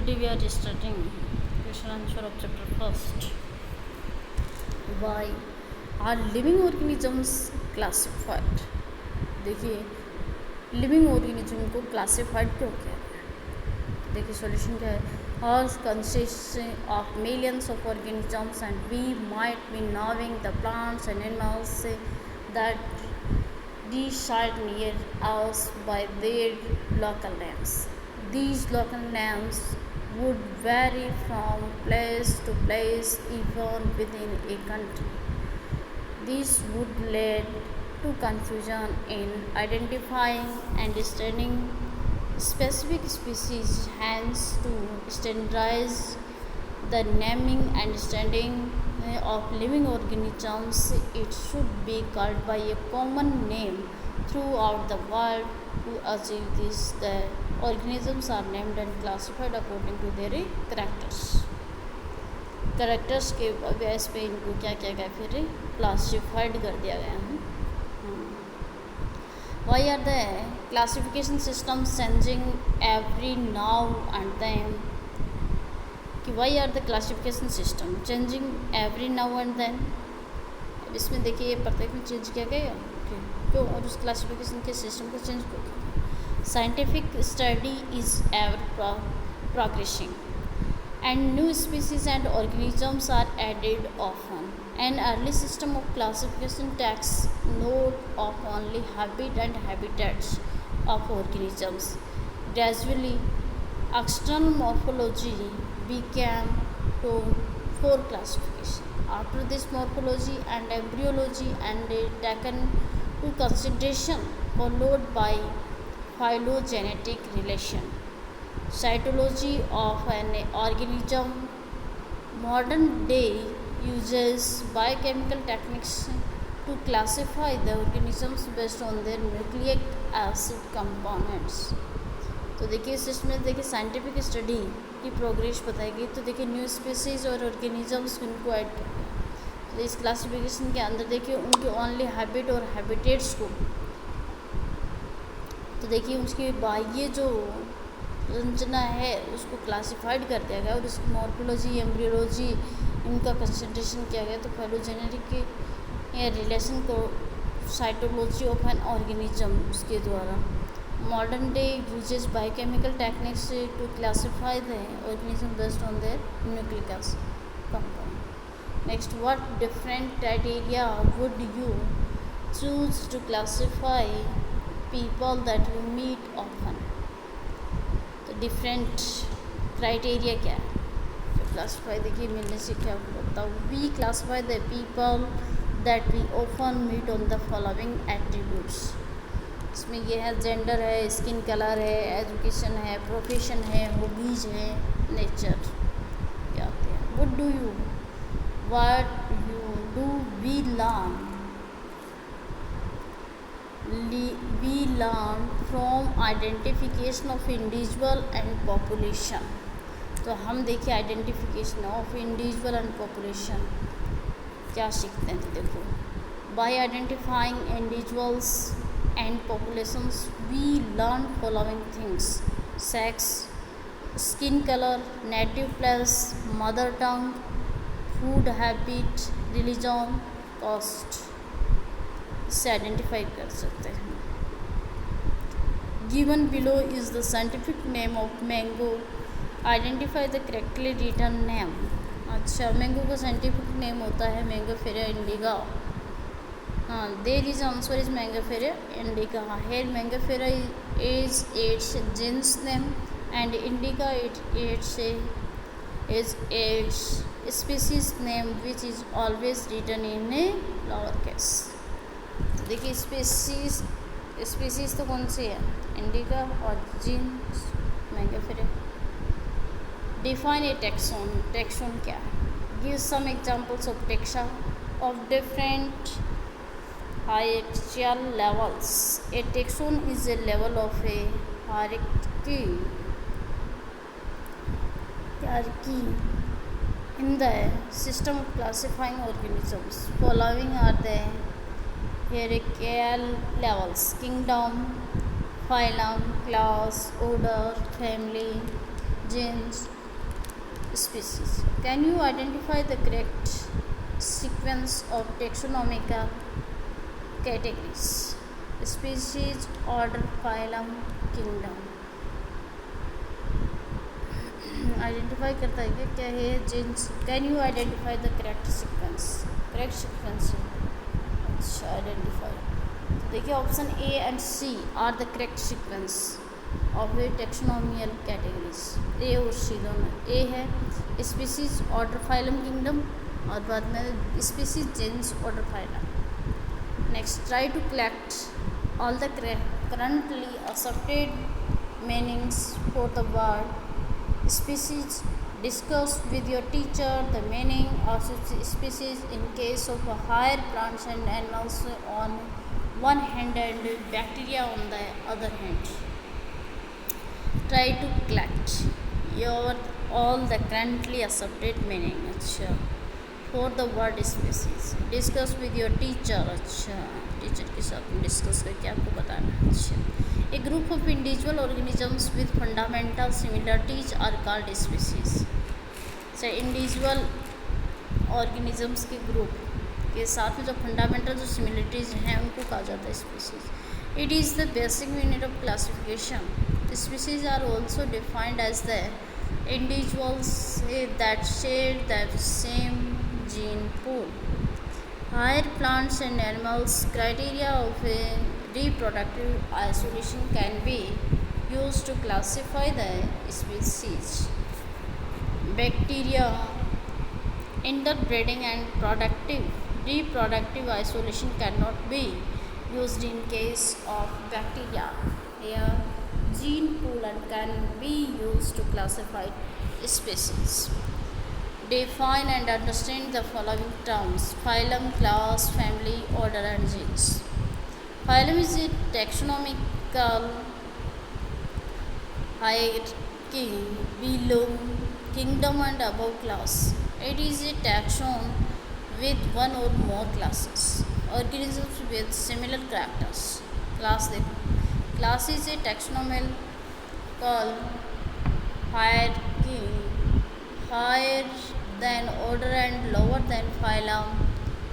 Today we are starting question answer of chapter first. Why are living organisms classified? देखिए living organism को classified क्यों किया गया? देखिए सॉल्यूशन क्या है? Earth consists of millions of organisms and we might be knowing the plants and animals that reside near us by their local names. These local names would vary from place to place, even within a country. This would lead to confusion in identifying and understanding specific species, hence to standardize the naming and understanding of living organisms, it should be called by a common name throughout the world. To achieve this, the organisms are named and classified according to their characters के base पे इनको क्या किया गया फिर classified कर दिया गया है. Why are the classification systems changing every now and then? कि why are the classification system changing every now and then? अब इसमें देखिए ये प्रत्येक में चेंज किया गया क्यों और उस क्लासिफिकेशन के सिस्टम को चेंज क्यों किया? Scientific study is ever progressing and new species and organisms are added often. An early system of classification takes note of only habit and habitats of organisms. Gradually, external morphology became for classification. After this, morphology and embryology and taken to consideration, followed by phylogenetic relation. Cytology of an organism. Modern day uses biochemical techniques to classify the organisms based on their nucleic acid components. तो देखिए इस इसमें देखिए scientific study की progress बताएगी. तो देखिए new species और ऑर्गेनिजम्स इनको ऐड तो इस क्लासिफिकेशन के अंदर देखिए उनके ओनली हैबिट और हैबिटेट्स को तो देखिए उसकी बाह्य जो संरचना है उसको क्लासिफाइड कर दिया गया और उसकी मॉर्फोलॉजी एम्ब्रियोलॉजी इनका कंसिडरेशन किया गया. तो फाइलोजेनेटिक रिलेशन को साइटोलॉजी ऑफ एन ऑर्गेनिज्म उसके द्वारा. Modern day uses biochemical techniques to classify the organism based on their nucleic acid compound. Next, what different criteria would you choose to classify people that you meet often? तो different criteria क्या है तो classify देखिए मिलने से क्या होता है. We classify the people that we often meet on the following attributes. इसमें ये है जेंडर है, स्किन कलर है, एजुकेशन है, प्रोफेशन है, हॉबीज है, नेचर क्या होते हैं. What do you what you do we learn we learn from identification of individual and population. तो हम देखिए identification of individual and population क्या सीखते हैं. तो देखो by identifying individuals and populations we learn following things: sex, skin colour, native place, mother tongue, food habit, religion, caste से identify कर सकते हैं. Given below is the scientific name of mango. Identify the correctly written name. अच्छा, mango का scientific name होता है Mangifera indica. हाँ, there is answer is Mangifera indica. Here मैंगोफेरा is its genus name and indica its species name which is always written in a lower case. देखिए species तो कौन सी है? इंडिका और genus Mangifera. Define a taxon. Taxon क्या है? Give some examples of taxa of different hierarchical levels. A taxon is a level of a hierarchy in the system of classifying organisms. Following are the hierarchical levels: kingdom, phylum, class, order, family, genus, species. Can you identify the correct sequence of taxonomical categories? Species, order, phylum, kingdom. Identify करता है क्या है genus. Can you identify the correct sequence है. अच्छा, identify. तो देखिए option A and C are the correct sequence of the taxonomical categories. A और C दोनों. ए है स्पीसीज, ऑर्डर, फाइलम, किंगडम, और बाद में species, genes, order, phylum. Next, try to collect all the currently accepted meanings for the word species. Discuss with your teacher the meaning of species in case of higher plants and animals on one hand and bacteria on the other hand. Try to collect your all the currently accepted meaning. अच्छा, for the word species. Discuss with your teacher. अच्छा, teacher के साथ discuss करके आपको बताना है. अच्छा, a group of individual organisms with fundamental similarities are called species. So individual organisms के ग्रुप के साथ में जो फंडामेंटल जो सिमिलरिटीज़ हैं उनको कहा जाता है species. It is the basic unit of classification. Species are also defined as the individuals that share the same gene pool. Higher plants and animals criteria of a reproductive isolation can be used to classify the species. Bacteria interbreeding and reproductive isolation cannot be used in case of bacteria. Here, gene pool and can be used to classify species. Define and understand the following terms: phylum, class, family, order, and genus. Phylum is a taxonomical hierarchy below kingdom and above class. It is a taxon with one or more classes. Organisms with similar characters. Class देखो. Class is a taxonomical hierarchy higher than order and lower than phylum.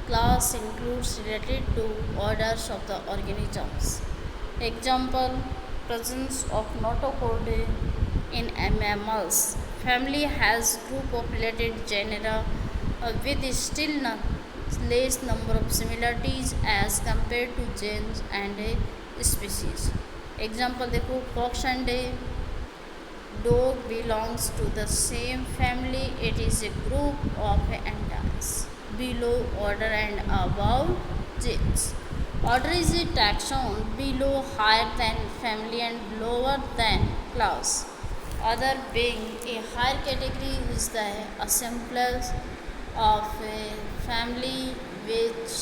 Class includes related to orders of the organisms. Example: presence of notochord in mammals. Family has group of related genera with still less number of similarities as compared to genus and species. Example देखो, fox and dog belongs to the same family. It is a group of ants. Below order and above genus. Order is a taxon below higher than family and lower than class. Other being a higher category is the assemblage of a family which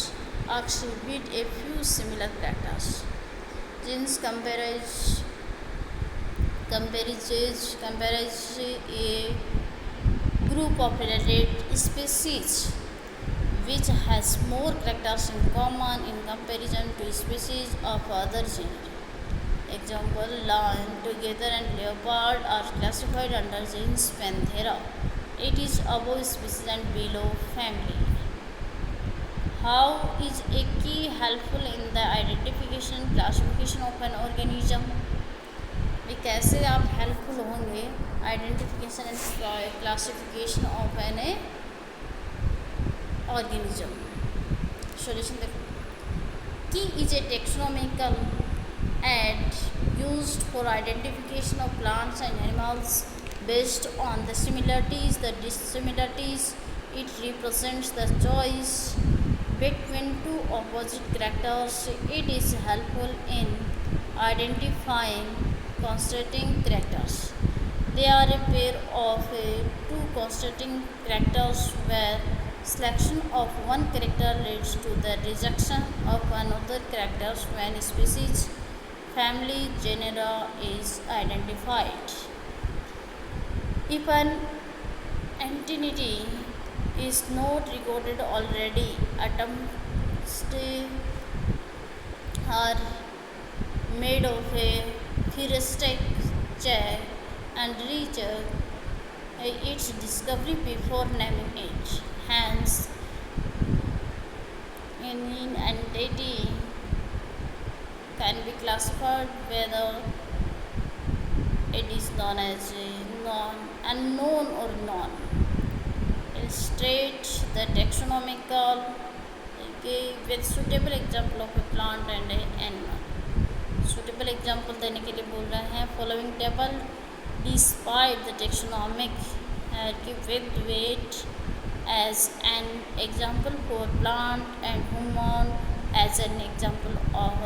exhibit a few similar characters. Genus compares a group of related species which has more characters in common in comparison to species of other genera. Example: lion, tiger and leopard are classified under genus Panthera. It is above species and below family. How is a key helpful in the identification classification of an organism? कैसे आप helpful होंगे identification and classification of an organism. Solution देखो. Key is a taxonomical aid used for identification of plants and animals based on the similarities the dissimilarities. It represents the choice between two opposite characters. It is helpful in identifying constituting characters. They are a pair of two constituting characters where selection of one character leads to the rejection of another character when species, family, genera is identified. If an entity is not recorded already, attempts are made of a heuristic check and recheck its discovery before naming it. Hence, any entity can be classified whether it is known as a unknown or non. Illustrate the taxonomical with suitable example of a plant and an animal. Suitable example देने के लिए बोल रहे हैं following table despite the taxonomic hierarchy with weight as an example for plant and human as an example of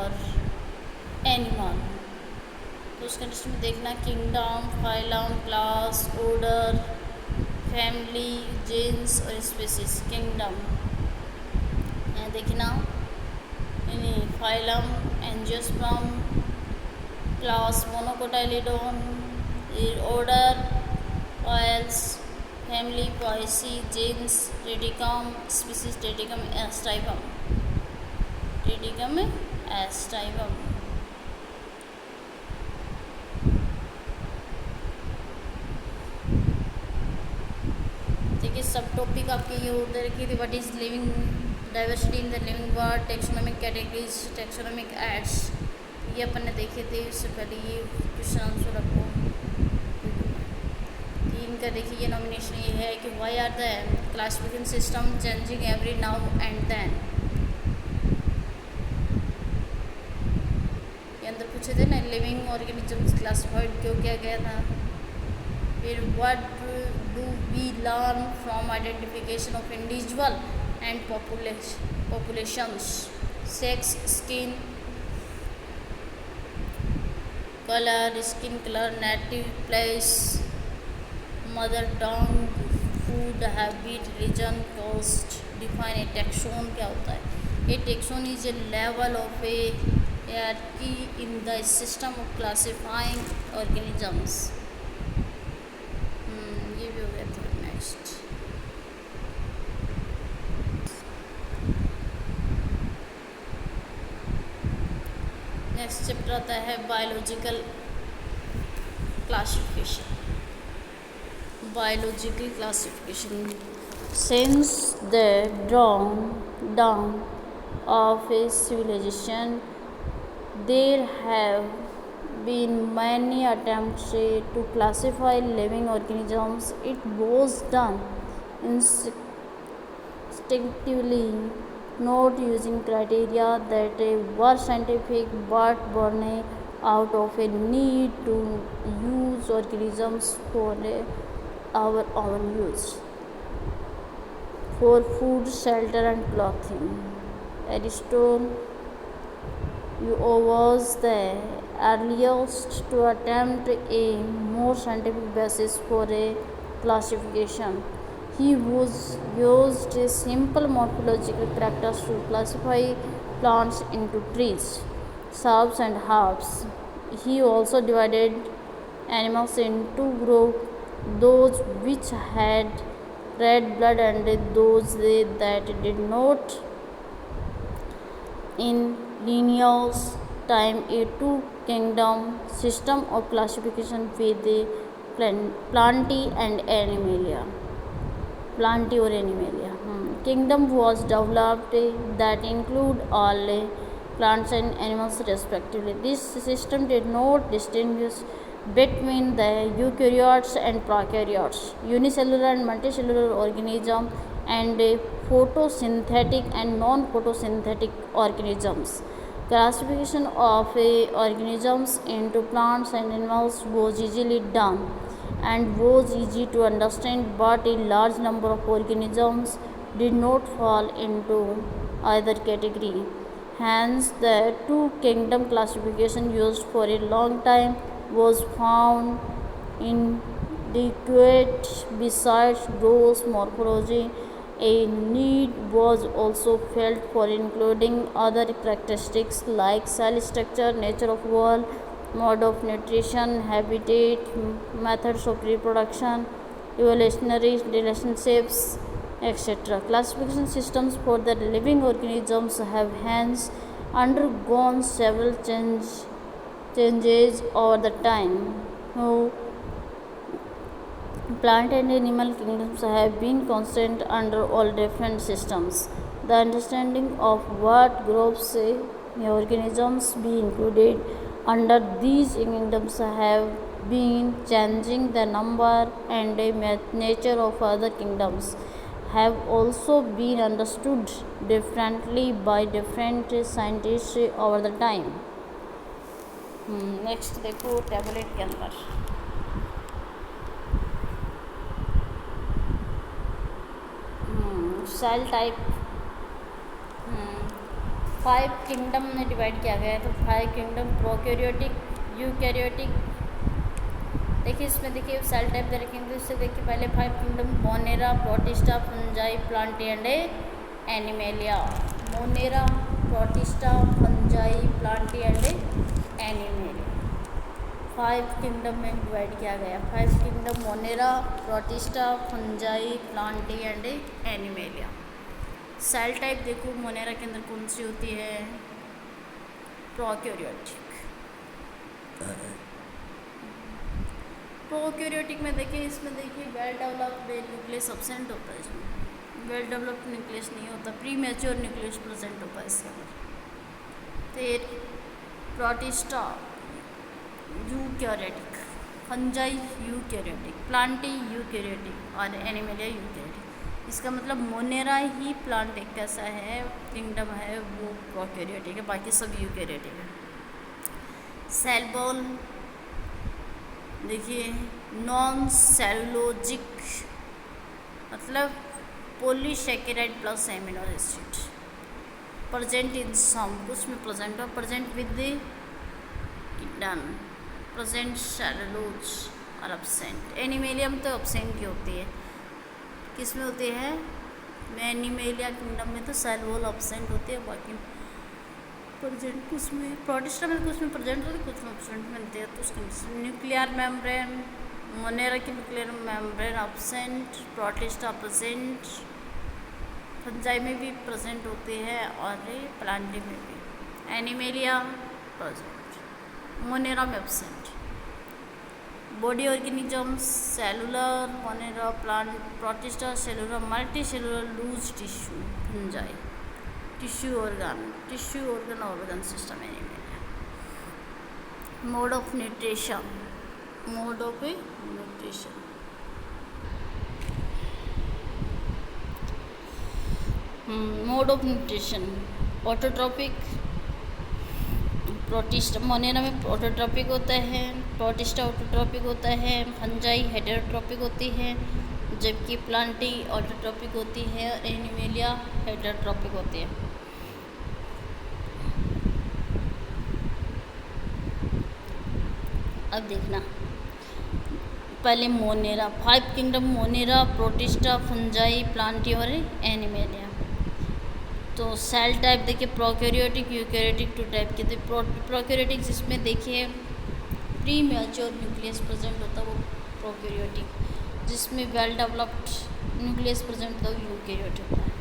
animal. तो उसका list में देखना kingdom, phylum, class, order, family, genus और स्पीसीज. किंगडम यहाँ देखना phylum angiosperm, class monocotyledon, order ऑयल्स, family पॉइसी, genus रेडिकम, स्पीसीज रेडिकम एस्टाइबम. रेडिकम एस्टाइबम. देखिए सब टॉपिक आपके ये होते रखी थी. What is living diversity in the living world, taxonomic categories, taxonomic aids, ये अपन ने देखे थे. इससे पहले ये क्वेश्चन आंसर आपको इनका देखिए ये नॉमिनेशन ये है कि why are the classification system changing every now and then. ये अंदर पूछे थे ना लिविंग ऑर्गेनिजम्स क्लासिफाइड क्यों किया गया था. फिर what do we learn from identification of individual and populations, sex, skin color, skin color, native place, mother tongue, food habit, religion, caste. define a taxon. क्या होता है? A taxon is a level of a hierarchy in the system of classifying organisms. ये भी हो गया था. Next chapter आता है biological classification. Biological classification. Since the dawn of a civilization, there have been many attempts to classify living organisms. It was done instinctively, not using criteria that were scientific but born out of a need to use organisms for our own use, for food, shelter and clothing. Aristotle was the earliest to attempt a more scientific basis for a classification. He used simple morphological characters to classify plants into trees, shrubs and herbs. He also divided animals into groups, those which had red blood and those that did not. In Linnaeus' time, a two-kingdom system of classification with Plantae and Animalia. Plantae or Animalia. Kingdom was developed that include all plants and animals respectively. This system did not distinguish between the eukaryotes and prokaryotes, unicellular and multicellular organisms, and photosynthetic and non-photosynthetic organisms. Classification of organisms into plants and animals was easily done and was easy to understand, but a large number of organisms did not fall into either category. Hence, the two-kingdom classification used for a long time was found inadequate. Besides gross morphology, a need was also felt for including other characteristics like cell structure, nature of wall, mode of nutrition, habitat, methods of reproduction, evolutionary relationships, etc. Classification systems for the living organisms have hence undergone several changes over the time. Plant and animal kingdoms have been constant under all different systems. The understanding of what groups organisms be included under these kingdoms have been changing. The number and nature of other kingdoms have also been understood differently by different scientists over the time. Next देखो tablet के अंदर cell type 5 kingdom में divide किया गया है। तो 5 kingdom prokaryotic, eukaryotic. देखिए इसमें देखिए सेल टाइप दे रखेंगे तो इससे देखिए पहले 5 kingdom Monera, Protista, fungi, Plantae and Animalia. Monera, Protista, fungi, Plantae and Animalia 5 kingdom में डिवाइड किया गया। 5 kingdom Monera, Protista, fungi, Plantae and Animalia. Cell type देखो मोनेरा के अंदर कौन सी होती है? प्रोकैरियोटिक। प्रोकैरियोटिक में देखिए इसमें देखिए वेल डेवलप्ड न्यूक्लियस एब्सेंट होता है। इसमें वेल डेवलप्ड न्यूक्लियस नहीं होता, प्री मैच्योर न्यूक्लियस प्रेजेंट होता है इसके अंदर। फिर protista eukaryotic, fungi eukaryotic, Plantae eukaryotic और एनिमेलिया यूकैरियोटिक। इसका मतलब मोनेरा ही प्लांट एक कैसा है किंगडम है वो प्रोकैरियोटिक है, बाकी सब यूकैरियोटिक है। सेल वॉल देखिए नॉन सेलुलोजिक मतलब polysaccharide plus amino acid present in some, कुछ में प्रेजेंट हो, प्रेजेंट विद द डन, प्रेजेंट सेलुलोज और एब्सेंट। एनिमेलियम तो एब्सेंट ही होती है, किस में होती है? एनिमेलिया किंगडम में तो सेल वॉल एब्सेंट होती है, बाकी प्रेजेंट कुछ में, प्रोटिस्टा में कुछ में प्रेजेंट होती है, कुछ में एब्सेंट मिलती है। तो उसके न्यूक्लियर मेम्ब्रेन, मोनेरा की nuclear membrane absent, Protista present, Fungi में भी प्रेजेंट होती है और प्लांटी में भी। एनिमेलिया प्रेजेंट, मोनेरा में absent. Body organisms cellular, Monera, plant, Protista cellular, multicellular loose tissue, Fungi tissue organ system Animalia. Mode of nutrition, mode of nutrition mode of nutrition autotrophic, Protista Monera में autotrophic होता है, protista autotrophic होता है, fungi heterotrophic होती है, जबकि Plantae autotrophic होती है और एनिमेलिया हेटेरोट्रॉपिक होती है। अब देखना पहले Monera, 5 kingdom Monera, Protista, fungi, plantae और एनिमेलिया। तो सेल टाइप देखिए प्रोकैरियोटिक, यूकैरियोटिक, 2 टाइप के थे। प्रोकैरियोटिक जिसमें देखिए प्री मैच्योर न्यूक्लियस प्रेजेंट होता है वो प्रोकैरियोटिक, जिसमें वेल डेवलप्ड न्यूक्लियस प्रेजेंट होता है वो यूकैरियोटिक होता है।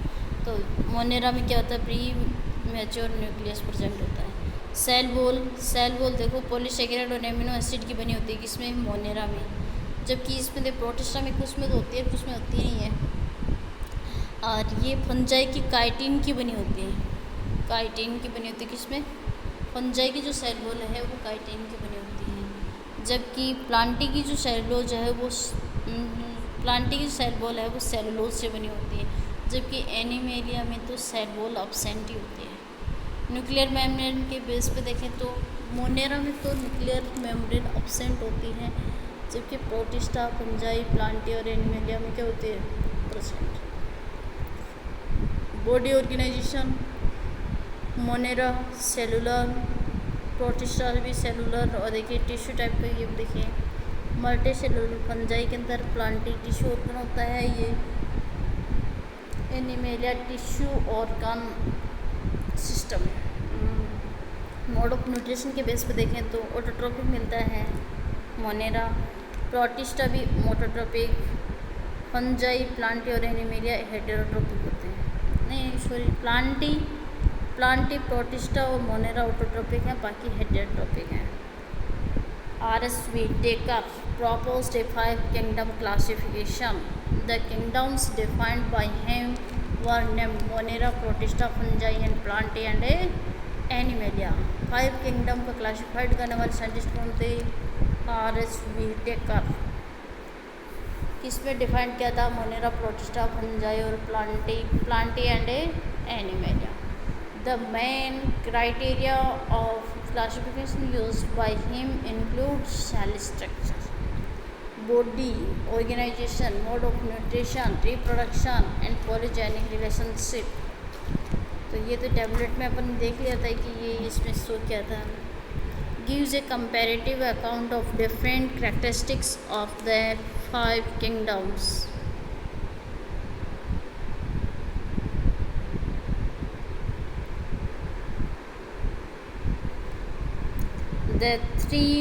तो मोनेरा में क्या होता है? प्री मैच्योर न्यूक्लियस प्रेजेंट होता है। सेल वॉल देखो पॉलीसैकेराइड और एमिनो एसिड की बनी होती है, किसमें? मोनेरा में, जबकि इसमें देखो प्रोटिस्टा में कुछ में तो होती है, कुछ में होती नहीं है। और ये फंजाई की काइटिन की बनी होती है, काइटिन की बनी होती है, किसमें? फंजाई की जो सेल वॉल है वो काइटिन की बनी होती है, जबकि प्लांटी की जो सेलुलोज है वो प्लांटी की सेल वॉल है वो सेलुलोज से बनी होती है, जबकि एनिमेलिया में तो सेल वॉल एब्सेंट ही होती है। न्यूक्लियर मेम्ब्रेन के बेस पे देखें तो मोनेरा में तो न्यूक्लियर मेम्ब्रेन एब्सेंट होती है, जबकि प्रोटिस्टा, फंजाई, प्लांटी और एनिमेलिया में क्या होती है? Present. Body organisation monera cellular, protista भी सेलुलर, और देखिए टिश्यू टाइप का ये देखिए मल्टी सेलुलर। फंजाई के अंदर प्लांटी टिश्यू ऑर्गन होता है, ये animalia tissue organ system. Mode of nutrition के बेस पे देखें तो ऑटोट्रॉपिक मिलता है मोनेरा, प्रोटिस्टा भी ऑटोट्रॉपिक, फंजाई, प्लांटी और एनिमेलिया हेटेरोट्रॉपिक होते हैं। नहीं सॉरी, प्लांटी, प्रोटिस्टा और मोनेरा ऑटोट्रॉपिक हैं, बाकी हेटेरोट्रॉपिक हैं। R.S. Whitaker proposed a five kingdom classification. The kingdoms defined by him were named Monera, Protista, Fungi and Plantae and Animalia. Five kingdom को classified करने वाले साइंटिस्ट कौन थे? R.S. Whitaker. किसमें डिफाइन किया था? मोनेरा, प्रोटिस्टा, फंजाई और Plantae and animalia. The main criteria of classification used by him include cell structure, body organization, mode of nutrition, reproduction and polygenic relationship. तो ये तो टैबलेट में अपन देख लिया था कि ये इसमें शो किया था. Gives a comparative account of different characteristics of the five kingdoms. The three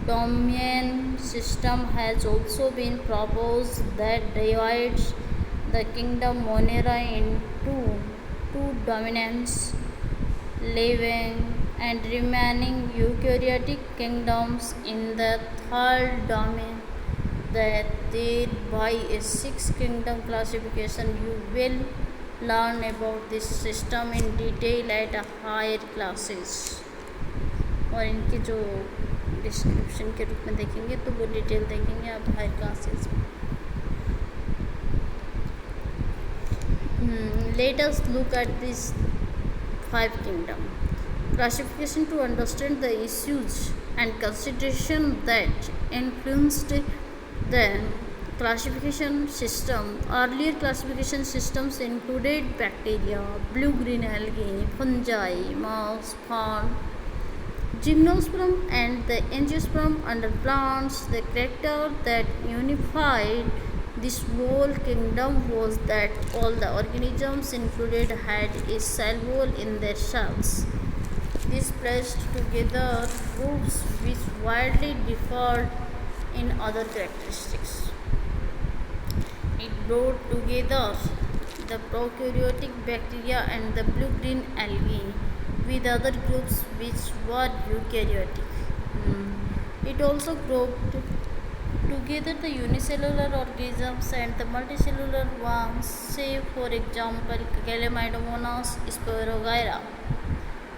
domain system has also been proposed that divides the kingdom Monera into two dominants, living and remaining eukaryotic kingdoms in the third domain. That thereby a six kingdom classification. You will learn about this system in detail at higher classes. और इनकी जो description के रूप में देखेंगे तो वो detail देखेंगे आप हायर क्लासेस में. Let us look at this five kingdom classification to understand the issues and consideration that influenced the classification system. Earlier classification systems included bacteria, blue-green algae, fungi, moss, fern, gymnosperm and the angiosperm under plants. The character that unified this whole kingdom was that all the organisms included had a cell wall in their cells. This placed together groups which widely differed in other characteristics. It brought together the prokaryotic bacteria and the blue-green algae with other groups which were eukaryotic. It also grouped together the unicellular organisms and the multicellular ones. Say for example Calamidomonas spirogyra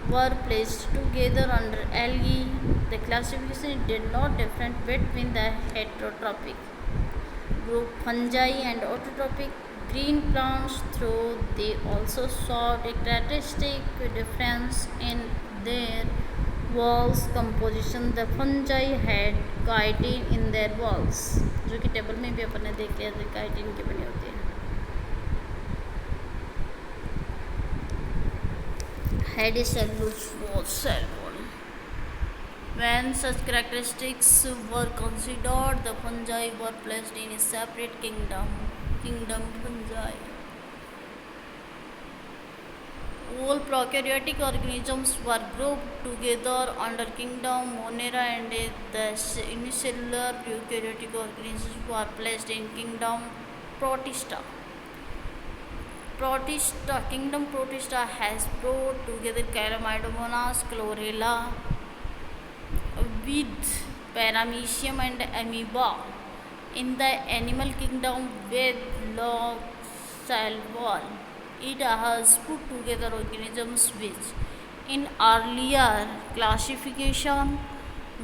were placed together under algae. The classification did not differentiate between the heterotrophic group fungi and autotrophic green plants, though they also showed a characteristic difference in their walls composition. The fungi had chitin in their walls, जो कि table में भी अपन ने देख लिया था chitin के बने होते हैं. Had a cellulose cell wall. When such characteristics were considered, the fungi were placed in a separate kingdom fungi. All prokaryotic organisms were grouped together under kingdom Monera and the unicellular eukaryotic organisms were placed in kingdom Protista. Kingdom Protista has brought together Calamidomonas, Chlorella with Paramecium and Amoeba. In the animal kingdom with long cell wall, it has put together organisms which in earlier classification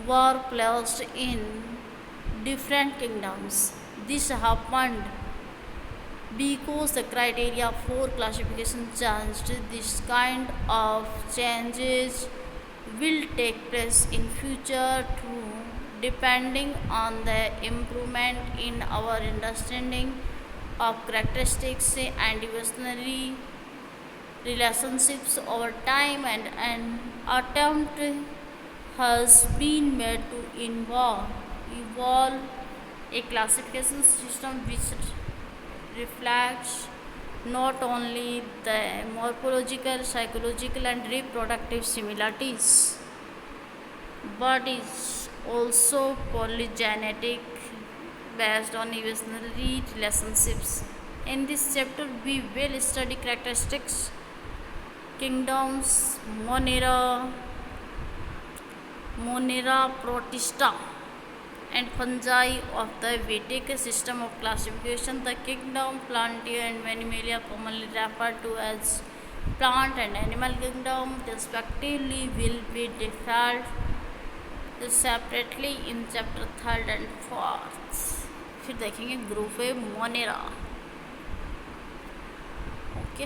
were placed in different kingdoms. This happened because the criteria for classification changed. This kind of changes will take place in future too, depending on the improvement in our understanding of characteristics and evolutionary relationships over time, and an attempt has been made to evolve a classification system which reflects not only the morphological, psychological and reproductive similarities but is also polygenetic based on evolutionary relationships. In this chapter we will study characteristics kingdoms Monera, Monera protista and fungi of the Vedic system of classification. The kingdom Plantae and Animalia, commonly referred to as plant and animal kingdom respectively, will be developed separately in chapter 3rd and 4th. फिर देखेंगे group A Monera. Okay